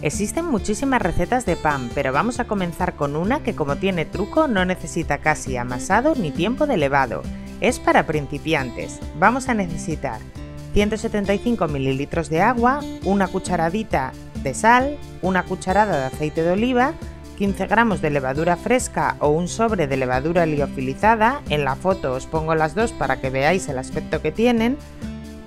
Existen muchísimas recetas de pan, pero vamos a comenzar con una que, como tiene truco, no necesita casi amasado ni tiempo de levado. Es para principiantes. Vamos a necesitar 175 ml de agua, una cucharadita de sal, una cucharada de aceite de oliva, 15 gramos de levadura fresca o un sobre de levadura liofilizada, en la foto os pongo las dos para que veáis el aspecto que tienen,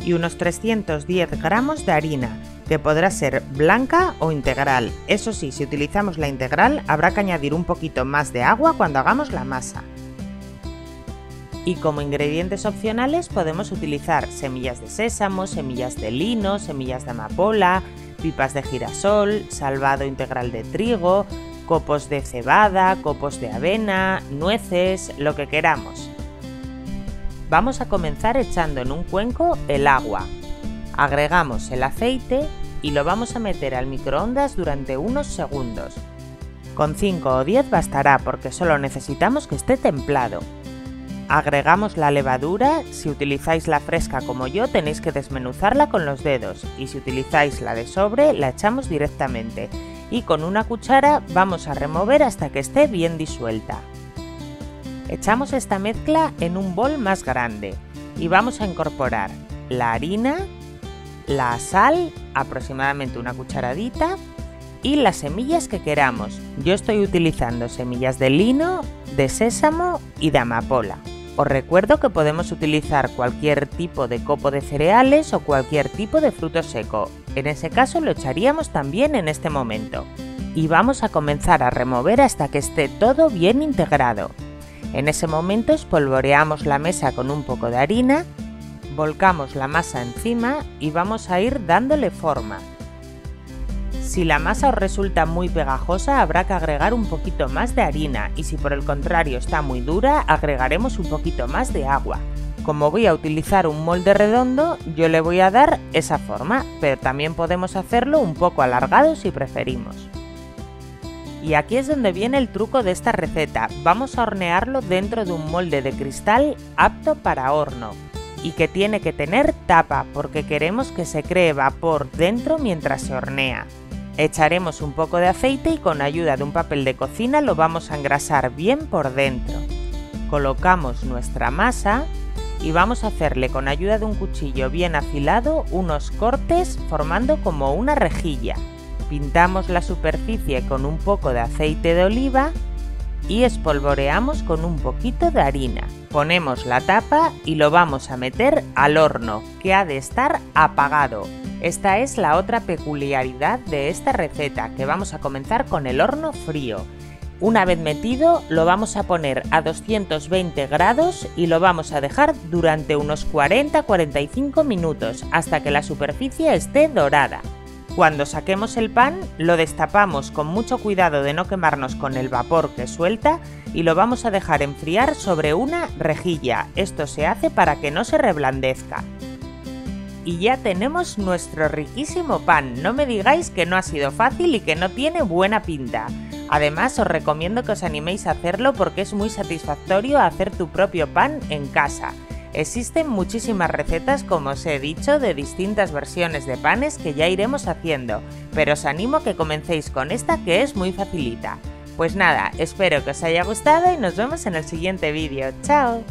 y unos 310 gramos de harina, que podrá ser blanca o integral. Eso sí, si utilizamos la integral habrá que añadir un poquito más de agua cuando hagamos la masa. Y como ingredientes opcionales podemos utilizar semillas de sésamo, semillas de lino, semillas de amapola, pipas de girasol, salvado integral de trigo, copos de cebada, copos de avena, nueces, lo que queramos. Vamos a comenzar echando en un cuenco el agua. Agregamos el aceite y lo vamos a meter al microondas durante unos segundos. Con 5 o 10 bastará porque solo necesitamos que esté templado. Agregamos la levadura. Si utilizáis la fresca como yo tenéis que desmenuzarla con los dedos, y si utilizáis la de sobre la echamos directamente y con una cuchara vamos a remover hasta que esté bien disuelta. Echamos esta mezcla en un bol más grande y vamos a incorporar la harina, la sal, aproximadamente una cucharadita, y las semillas que queramos. Yo estoy utilizando semillas de lino, de sésamo y de amapola. Os recuerdo que podemos utilizar cualquier tipo de copo de cereales o cualquier tipo de fruto seco. En ese caso lo echaríamos también en este momento. Y vamos a comenzar a remover hasta que esté todo bien integrado. En ese momento espolvoreamos la mesa con un poco de harina, volcamos la masa encima y vamos a ir dándole forma. Si la masa os resulta muy pegajosa habrá que agregar un poquito más de harina, y si por el contrario está muy dura agregaremos un poquito más de agua. Como voy a utilizar un molde redondo yo le voy a dar esa forma, pero también podemos hacerlo un poco alargado si preferimos. Y aquí es donde viene el truco de esta receta. Vamos a hornearlo dentro de un molde de cristal apto para horno y que tiene que tener tapa porque queremos que se cree vapor dentro mientras se hornea. Echaremos un poco de aceite y con ayuda de un papel de cocina lo vamos a engrasar bien por dentro. Colocamos nuestra masa y vamos a hacerle con ayuda de un cuchillo bien afilado unos cortes formando como una rejilla. Pintamos la superficie con un poco de aceite de oliva y espolvoreamos con un poquito de harina. Ponemos la tapa y lo vamos a meter al horno, que ha de estar apagado. Esta es la otra peculiaridad de esta receta, que vamos a comenzar con el horno frío. Una vez metido lo vamos a poner a 220 grados y lo vamos a dejar durante unos 40-45 minutos hasta que la superficie esté dorada. Cuando saquemos el pan lo destapamos con mucho cuidado de no quemarnos con el vapor que suelta y lo vamos a dejar enfriar sobre una rejilla. Esto se hace para que no se reblandezca. Y ya tenemos nuestro riquísimo pan. No me digáis que no ha sido fácil y que no tiene buena pinta. Además os recomiendo que os animéis a hacerlo porque es muy satisfactorio hacer tu propio pan en casa. Existen muchísimas recetas, como os he dicho, de distintas versiones de panes que ya iremos haciendo, pero os animo a que comencéis con esta que es muy facilita. Pues nada, espero que os haya gustado y nos vemos en el siguiente vídeo. ¡Chao!